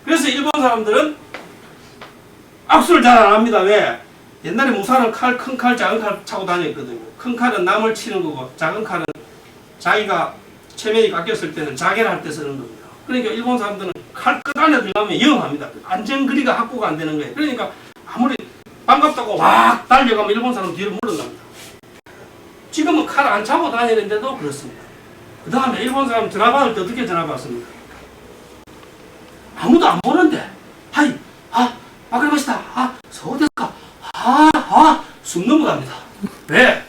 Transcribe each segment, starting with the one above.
그래서 일본 사람들은 악수를 잘 안 합니다. 왜? 옛날에 무사는 큰 칼, 작은 칼 차고 다녔거든요. 큰 칼은 남을 치는 거고 작은 칼은 자기가 체면이 깎였을 때는 자개를 할 때 쓰는 겁니다. 그러니까 일본 사람들은 칼 끝 안에 들어가면 위험합니다. 안전거리가 확보가 안 되는 거예요. 그러니까 아무리 반갑다고 막 달려가면 일본 사람 뒤로 물러납니다. 지금은 칼 안 차고 다니는데도 그렇습니다. 그 다음에 일본 사람 전화 받을 때 어떻게 전화 받습니까? 아무도 안 보는데 하이 와카리마시타 소데스까 숨 넘어갑니다. 왜?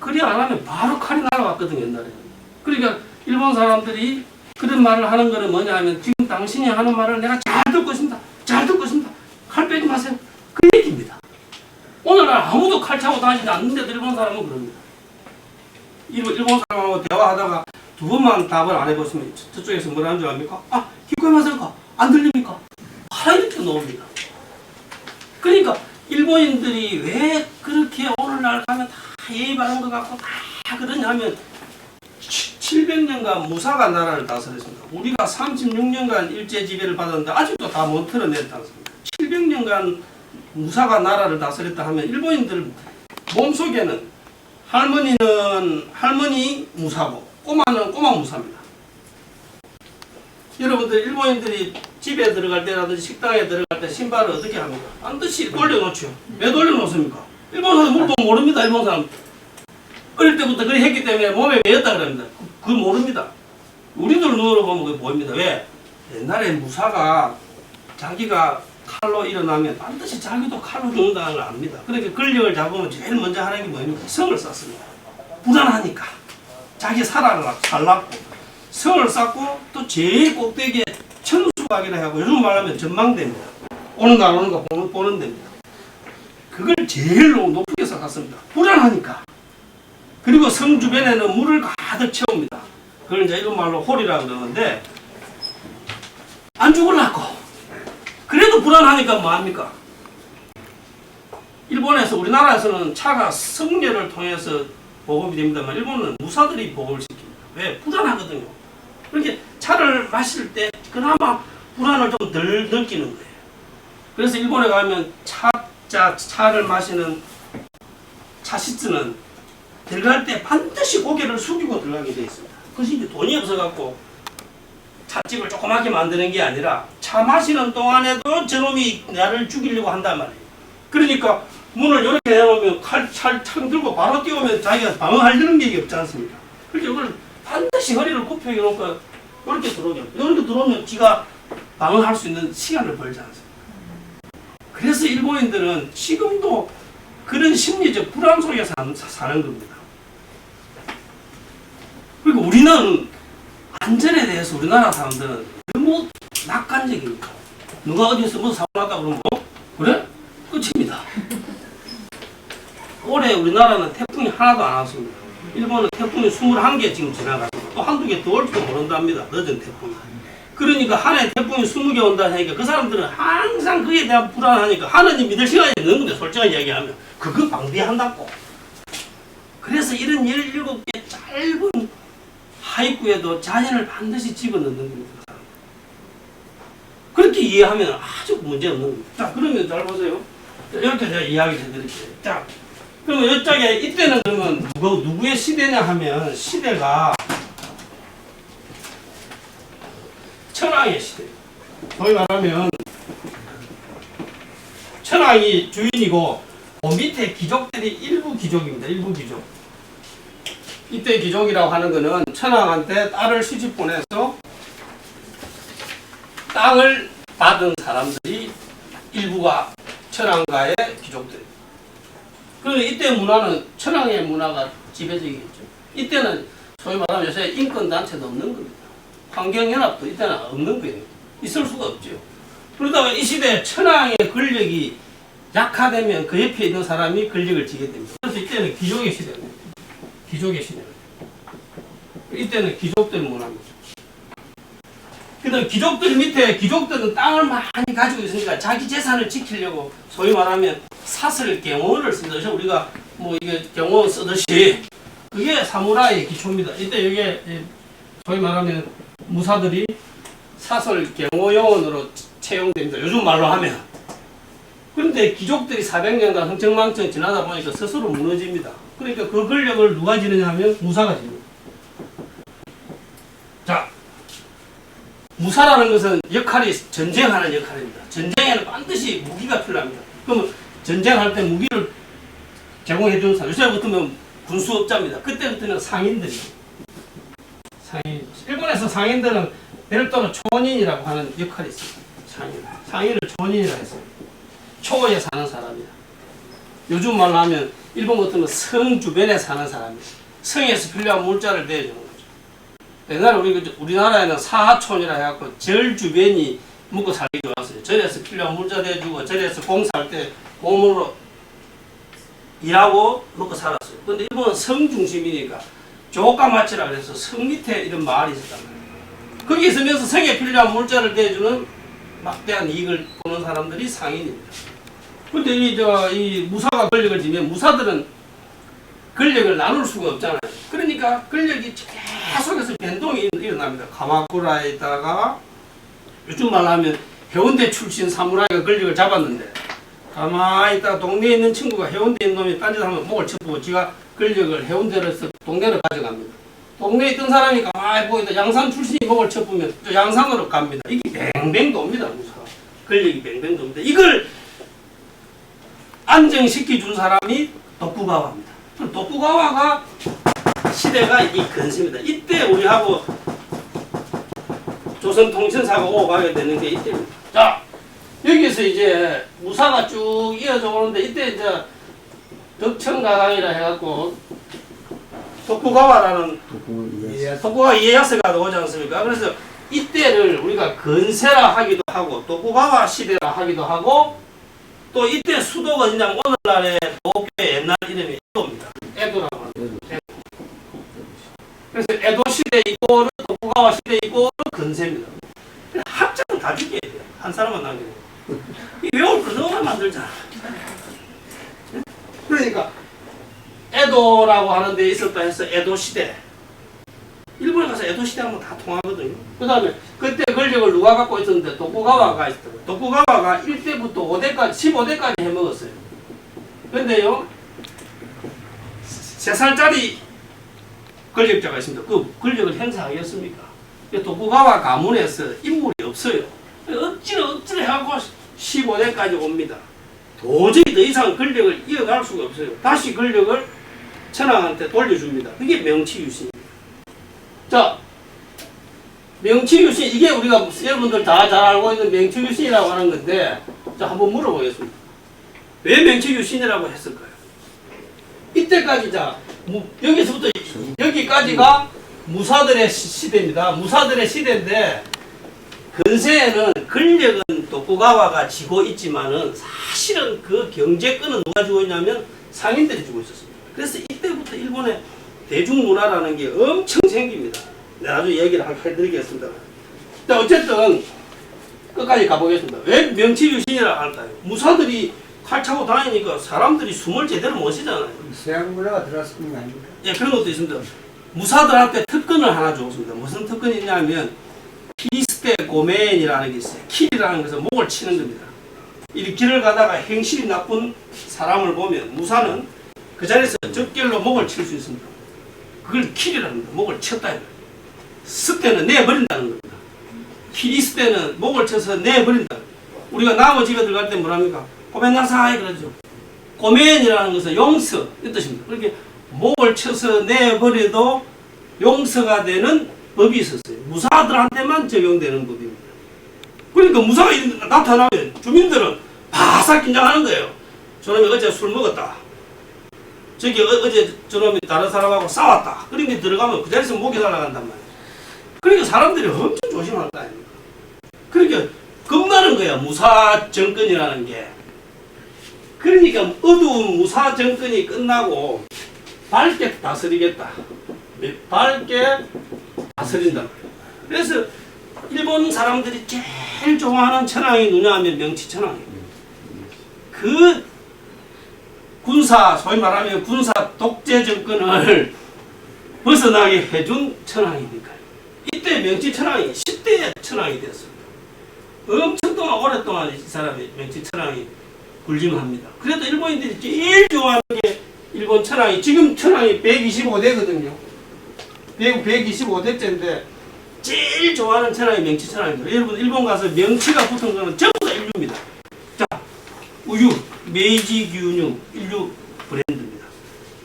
그리 안 하면 바로 칼이 날아갔거든요. 옛날에. 그러니까 일본 사람들이 그런 말을 하는 거는 뭐냐 하면 지금 당신이 하는 말을 내가 잘 듣고 있습니다. 잘 듣고 있습니다. 칼 빼지 마세요. 그 얘기입니다. 오늘날 아무도 칼 차고 다니지 않는데도 일본 사람은 그럽니다. 일본 사람하고 대화하다가 두 번만 답을 안 해보시면 저쪽에서 뭐라는 줄 압니까? 기꺼이마세요까? 안 들립니까? 이렇게 나옵니다. 그러니까 일본인들이 왜 그렇게 오늘날 가면 다 예의 바른 것 같고 다 그러냐면 700년간 무사가 나라를 다스렸습니다. 우리가 36년간 일제 지배를 받았는데 아직도 다 못 털어냈지 않습니까? 700년간 무사가 나라를 다스렸다 하면 일본인들 몸속에는 할머니는 할머니 무사고 꼬마는 꼬마 무사입니다. 여러분들 일본인들이 집에 들어갈 때라든지 식당에 들어갈 때 신발을 어떻게 합니까? 반드시 돌려놓죠. 왜 돌려놓습니까? 일본 사람 물도 모릅니다. 일본 사람 어릴 때부터 그렇게 했기 때문에 몸에 배었다 그럽니다. 그걸 모릅니다. 우리들 눈으로 보면 그게 보입니다. 왜? 옛날에 무사가 자기가 칼로 일어나면 반드시 자기도 칼로 죽는다는 걸 압니다. 그러니까 권력을 잡으면 제일 먼저 하는 게 뭐입니까? 성을 쌓습니다. 불안하니까 자기 살라고 성을 쌓고 또 제일 꼭대기에 천수각이라 하고 요즘 말하면 전망대입니다. 오는 거 안 오는 거 보는 데입니다. 그걸 제일 높게 쌓았습니다. 불안하니까. 그리고 성 주변에는 물을 가득 채웁니다. 그걸 이제 이런 말로 홀이라고 그러는데 안 죽으려고. 그래도 불안하니까 뭐합니까? 일본에서 우리나라에서는 차가 성녀를 통해서 보급이 됩니다만 일본은 무사들이 보급을 시킵니다. 왜? 불안하거든요. 그렇게 차를 마실 때 그나마 불안을 좀 덜 느끼는 거예요. 그래서 일본에 가면 차를 마시는 차시츠는 들어갈 때 반드시 고개를 숙이고 들어가게 되어 있습니다. 그것이 이제 돈이 없어갖고 찻집을 조그맣게 만드는 게 아니라 차 마시는 동안에도 저놈이 나를 죽이려고 한단 말이에요. 그러니까 문을 이렇게 해놓으면 칼 들고 바로 뛰어오면 자기가 방어할 능력이 없지 않습니까? 그래서 이걸 반드시 허리를 굽혀 놓고 이렇게 들어오죠. 이렇게 들어오면 지가 방어할 수 있는 시간을 벌지 않습니까? 그래서 일본인들은 지금도 그런 심리적 불안 속에서 사는 겁니다. 그리고 우리는 안전에 대해서 우리나라 사람들은 너무 낙관적입니다. 누가 어디서 뭐 사고 났다 그러면 그래? 끝입니다. 올해 우리나라는 태풍이 하나도 안 왔습니다. 일본은 태풍이 21개 지금 지나가고 또 한두 개 더 올지도 모른답니다. 늦은 태풍이. 그러니까 한 해 태풍이 20개 온다 하니까 그 사람들은 항상 그에 대한 불안하니까 하느님 믿을 시간이 없는 건데 솔직하게 이야기하면 그거 방비한다고. 그래서 이런 17개 짧은 하이쿠에도 자연을 반드시 집어넣는 겁니다. 그렇게 이해하면 아주 문제없는 겁니다. 자, 그러면 잘 보세요. 이렇게 제가 이야기 해드릴게요. 자, 그러면 이쪽에 이때는 그러면 누구의 시대냐 하면 시대가 천황의 시대. 소위 말하면 천황이 주인이고 그 밑에 귀족들이 일부 귀족입니다. 일부 귀족. 이때 귀족이라고 하는 것은 천황한테 딸을 시집 보내서 땅을 받은 사람들이 일부가 천황가의 귀족들. 그런데 이때 문화는 천황의 문화가 지배적이겠죠. 이때는 소위 말하면 요새 인권단체도 없는 겁니다. 환경연합도 이때는 없는 거예요. 있을 수가 없죠. 그러다가 이 시대에 천황의 권력이 약화되면 그 옆에 있는 사람이 권력을 쥐게 됩니다. 그래서 이때는 귀족의 시대입니다. 귀족의 시대. 이때는 귀족들 문화입니다. 그다음 귀족들 밑에 귀족들은 땅을 많이 가지고 있으니까 자기 재산을 지키려고 소위 말하면 사슬 경호를 씁니다. 그래서 우리가 뭐 이게 경호 쓰듯이 그게 사무라이의 기초입니다. 이때 이게 소위 말하면 무사들이 사슬 경호 요원으로 채용됩니다. 요즘 말로 하면. 그런데 귀족들이 400년간 흥청망청 지나다 보니까 스스로 무너집니다. 그러니까 그 권력을 누가 지느냐 하면 무사가 지릅니다. 자, 무사라는 것은 역할이 전쟁하는 역할입니다. 전쟁에는 반드시 무기가 필요합니다. 그러면 전쟁할 때 무기를 제공해 주는 사람, 요새부터는 군수업자입니다. 그때부터는 상인들이에요. 상인. 일본에서 상인들은 별도로 초인이라고 하는 역할이 있습니다. 상인을 초인이라 했어요. 초에 사는 사람이야. 요즘 말로 하면 일본 같은 건 성 주변에 사는 사람이야. 성에서 필요한 물자를 대주는 거죠. 옛날에 우리나라에는 사하촌이라 해갖고 절 주변이 먹고 살기 좋았어요. 절에서 필요한 물자 대주고 절에서 공사할 때 몸으로 일하고 먹고 살았어요. 근데 일본은 성 중심이니까 조카마치라 그래서 성 밑에 이런 마을이 있었단 말이에요. 거기 있으면서 성에 필요한 물자를 대주는 막대한 이익을 보는 사람들이 상인입니다. 근데 이 무사가 권력을 지면 무사들은 권력을 나눌 수가 없잖아요. 그러니까 권력이 계속해서 변동이 일어납니다. 가마쿠라에다가 요즘 말로 하면 해운대 출신 사무라이가 권력을 잡았는데 가만히 있다가 동네에 있는 친구가 해운대에 있는 놈이 딴짓하면 목을 쳐보고 지가 권력을 해운대로서 동네로 가져갑니다. 동네에 있던 사람이 가만히 보고 있다 양산 출신이 목을 쳐보면 또 양산으로 갑니다. 이게 뱅뱅 돕니다. 무사가. 권력이 뱅뱅 돕니다. 이걸 안정시켜준 사람이 도쿠가와입니다. 도쿠가와가 시대가 이 근세입니다. 이때 우리하고 조선통신사가 오고 가게 되는 게 이때입니다. 자, 여기서 이제 무사가 쭉 이어져 오는데 이때 이제 덕천가강이라 해갖고 도쿠가와라는 도쿠가와 이에야스가 오지 않습니까? 그래서 이때를 우리가 근세라 하기도 하고 도쿠가와 시대라 하기도 하고 또 이때 수도가 그냥 오늘날의 도쿄의 옛날 이름이 에도입니다. 에도라고 합니다. 그래서 에도 시대 이꼬르 도쿠가와 시대 이꼬르 근세입니다. 학자는 다 죽여야 돼요. 한 사람만 남기고. 이 외울 거 너무 만들잖아. 그러니까 에도라고 하는 데 있었다 해서 에도 시대. 일본에 가서 에도 시대 하면 다 통하거든요. 그 다음에 그때 권력을 누가 갖고 있었는데 도쿠가와가 있었어요. 도쿠가와가 1대부터 5대까지 15대까지 해먹었어요. 근데요 3살짜리 권력자가 있습니다. 그 권력을 행사하겠습니까? 도쿠가와 가문에서 인물이 없어요. 억지로 해갖고 15대까지 옵니다. 도저히 더 이상 권력을 이어갈 수가 없어요. 다시 권력을 천황한테 돌려줍니다. 그게 명치유신입니다. 자, 명치유신, 이게 우리가 여러분들 다 잘 알고 있는 명치유신이라고 하는 건데, 자, 한번 물어보겠습니다. 왜 명치유신이라고 했을까요? 이때까지, 자, 여기서부터 여기까지가 무사들의 시대입니다. 무사들의 시대인데, 근세에는 권력은 도쿠가와가 쥐고 있지만은 사실은 그 경제권은 누가 쥐고 있냐면 상인들이 쥐고 있었습니다. 그래서 이때부터 일본의 대중문화라는 게 엄청 생깁니다. 나중에 얘기를 해드리겠습니다. 자, 어쨌든 끝까지 가보겠습니다. 왜 명치유신이라 할까요? 무사들이 칼 차고 다니니까 사람들이 숨을 제대로 못 쉬잖아요. 서양 문화가 들어왔는 거 아닙니까? 예, 그런 것도 있습니다. 무사들한테 특권을 하나 줬습니다. 무슨 특권이 있냐면 피리스테 고멘이라는 게 있어요. 킬이라는 것은 목을 치는 겁니다. 이 길을 가다가 행실이 나쁜 사람을 보면 무사는 그 자리에서 적결로 목을 칠 수 있습니다. 그걸 킬이라는 겁니다. 목을 쳤다. 스테는 내버린다는 겁니다. 피리스테는 목을 쳐서 내버린다. 우리가 나무 집에 들어갈 때 뭐랍니까? 고멘나사이 그러죠. 고멘이라는 것은 용서 이 뜻입니다. 그렇게 목을 쳐서 내버려도 용서가 되는 법이 있었어요. 무사들한테만 적용되는 법입니다. 그러니까 무사가 나타나면 주민들은 바싹 긴장하는 거예요. 저놈이 어제 술 먹었다. 저기 어제 저놈이 다른 사람하고 싸웠다. 그러니까 들어가면 그 자리에서 목이 날아간단 말이에요. 그러니까 사람들이 엄청 조심한다. 그러니까 겁나는 거야. 무사 정권이라는 게. 그러니까 어두운 무사 정권이 끝나고 밝게 다스리겠다. 밝게 다스린다. 그래서 일본 사람들이 제일 좋아하는 천황이 누냐 하면 명치천황이에요. 그 군사, 소위 말하면 군사 독재 정권을 벗어나게 해준 천황이니까요. 이때 명치천황이 10대 천황이 됐습니다. 엄청 또 오랫동안 이 사람이 명치 천황이 군림합니다. 그래도 일본인들이 제일 좋아하는 게 일본 천황이, 지금 천황이 125대거든요. 125대째인데 제일 좋아하는 천황이 명치 천황입니다. 여러분 일본 가서 명치가 붙은 거는 전부 다 인류입니다. 자, 우유, 메이지 규유 인류 브랜드입니다.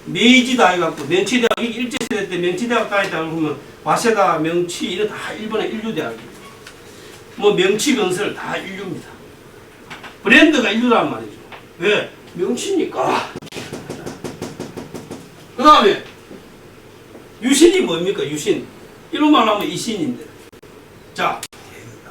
메이지다 해갖고 명치대학, 일제시대 때 명치대학 다녔다고 보면 와세다, 명치 이런 다 일본의 인류대학입니다. 뭐 명치건설 다 인류입니다. 브랜드가 인류란 말이죠. 왜? 명치니까. 그 다음에 유신이 뭡니까? 유신. 일본말로 하면 이신인데. 자,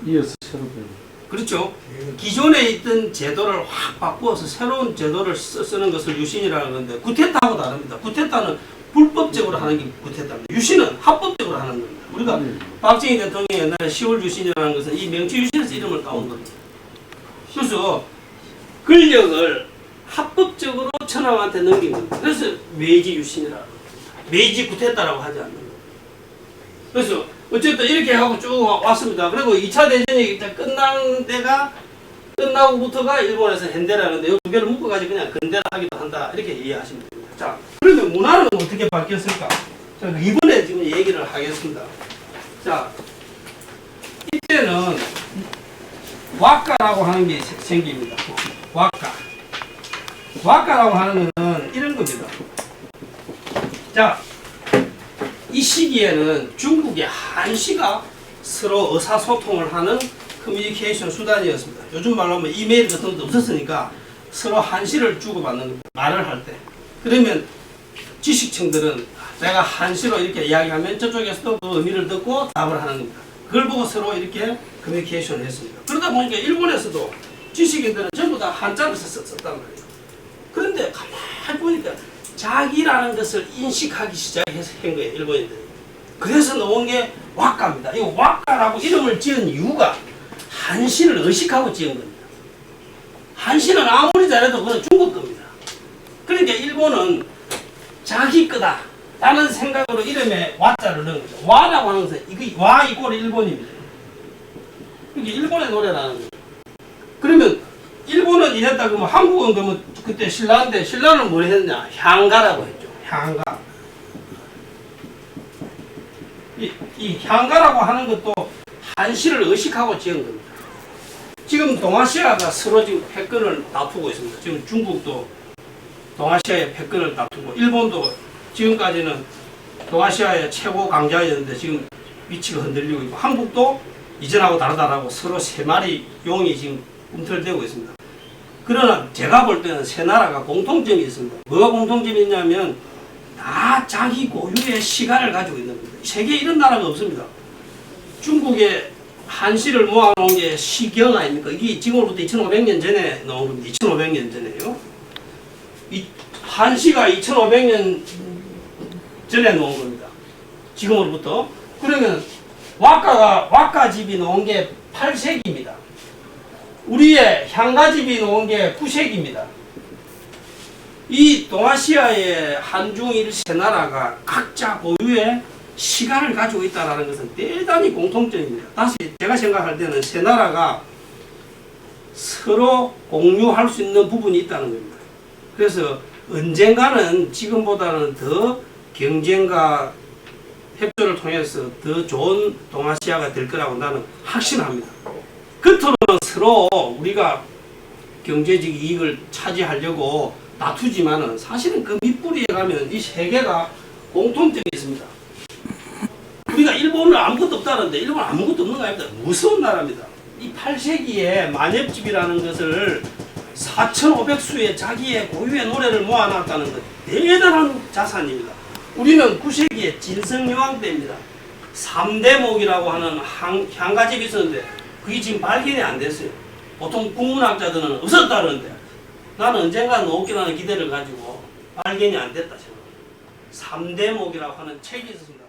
이어서 새로 배우. 그렇죠. 기존에 있던 제도를 확 바꾸어서 새로운 제도를 쓰는 것을 유신이라고 하는데, 구테타하고 다릅니다. 구테타는 불법적으로 하는 게 구테타입니다. 유신은 합법적으로 하는 겁니다. 우리가 박정희 대통령이 옛날에 10월 유신이라는 것은 이 명치 유신에서 이름을 따온 겁니다. 그래서 권력을 합법적으로 천황한테 넘긴 겁니다. 그래서 메이지 유신이라고 합니다. 메이지 구테타라고 하지 않는 겁니다. 그래서 어쨌든 이렇게 하고 쭉 왔습니다. 그리고 2차 대전이 끝난 데가, 끝나고부터가 일본에서 현대라는데 이 두 개를 묶어가지고 그냥 근대라 하기도 한다, 이렇게 이해하시면 됩니다. 자, 그러면 문화는 어떻게 바뀌었을까? 자, 이번에 지금 얘기를 하겠습니다. 자, 이때는 와카라고 하는 게 생깁니다. 와카라고 하는 것은 이런 겁니다. 자, 이 시기에는 중국의 한시가 서로 의사소통을 하는 커뮤니케이션 수단이었습니다. 요즘 말로 하면 이메일 같은 것도 없었으니까 서로 한시를 주고받는 겁니다. 말을 할 때. 그러면 지식층들은 내가 한시로 이렇게 이야기하면 저쪽에서도 그 의미를 듣고 답을 하는 겁니다. 그걸 보고 서로 이렇게 커뮤니케이션을 했습니다. 그러다 보니까 일본에서도 지식인들은 전부 다 한자를 썼단 말이에요. 그런데 가만히 보니까 자기라는 것을 인식하기 시작해서 한 거예요, 일본인들이. 그래서 나온 게 와카입니다. 이 와카라고 이름을 지은 이유가 한신을 의식하고 지은 겁니다. 한신은 아무리 잘해도 그건 중국 겁니다. 그러니까 일본은 자기 거다 라는 생각으로 이름에 와자를 넣은 거죠. 와라고 하는 것은 이거 와 이꼴 일본입니다. 이게 일본의 노래라는 거죠. 그러면 일본은 이랬다 그러면 한국은 그러면 그때 신라인데, 신라는 뭘 했냐? 향가라고 했죠. 향가. 이 향가라고 하는 것도 한시를 의식하고 지은 겁니다. 지금 동아시아가 서로 지금 패권을 다투고 있습니다. 지금 중국도 동아시아의 패권을 다투고, 일본도 지금까지는 동아시아의 최고 강자였는데 지금 위치가 흔들리고 있고, 한국도 이전하고 다르다라고 서로 세 마리 용이 지금 꿈틀대고 있습니다. 그러나 제가 볼 때는 세 나라가 공통점이 있습니다. 뭐가 공통점이 있냐면 다 자기 고유의 시간을 가지고 있는 겁니다. 세계에 이런 나라가 없습니다. 중국의 한시를 모아놓은 게 시경 아닙니까? 이게 지금으로부터 2500년 전에 나온 겁니다. 2500년 전에요. 이 한시가 2500년 전에 나온 겁니다. 지금으로부터. 그러면 와카집이 나온 게 8세기입니다. 우리의 향가집이 나온 게 9세기입니다. 이 동아시아의 한중일 세 나라가 각자 고유의 시간을 가지고 있다는 것은 대단히 공통점입니다. 다시 제가 생각할 때는 세 나라가 서로 공유할 수 있는 부분이 있다는 겁니다. 그래서 언젠가는 지금보다는 더 경쟁과 협조를 통해서 더 좋은 동아시아가 될 거라고 나는 확신합니다. 겉으로는 서로 우리가 경제적 이익을 차지하려고 다투지만은 사실은 그 밑뿌리에 가면 이 세계가 공통점이 있습니다. 우리가 일본은 아무것도 없다는데 일본은 아무것도 없는 거 아닙니다. 무서운 나라입니다. 이 8세기에 만엽집이라는 것을 4,500수의 자기의 고유의 노래를 모아놨다는 것, 대단한 자산입니다. 우리는 9세기에 진성여왕 때입니다. 3대목이라고 하는 향가집이 있었는데 그게 지금 발견이 안 됐어요. 보통 국문학자들은 없었다는데 나는 언젠가 나오기라는 기대를 가지고 발견이 안 됐다 생각합니다. 3대목이라고 하는 책이 있었습니다.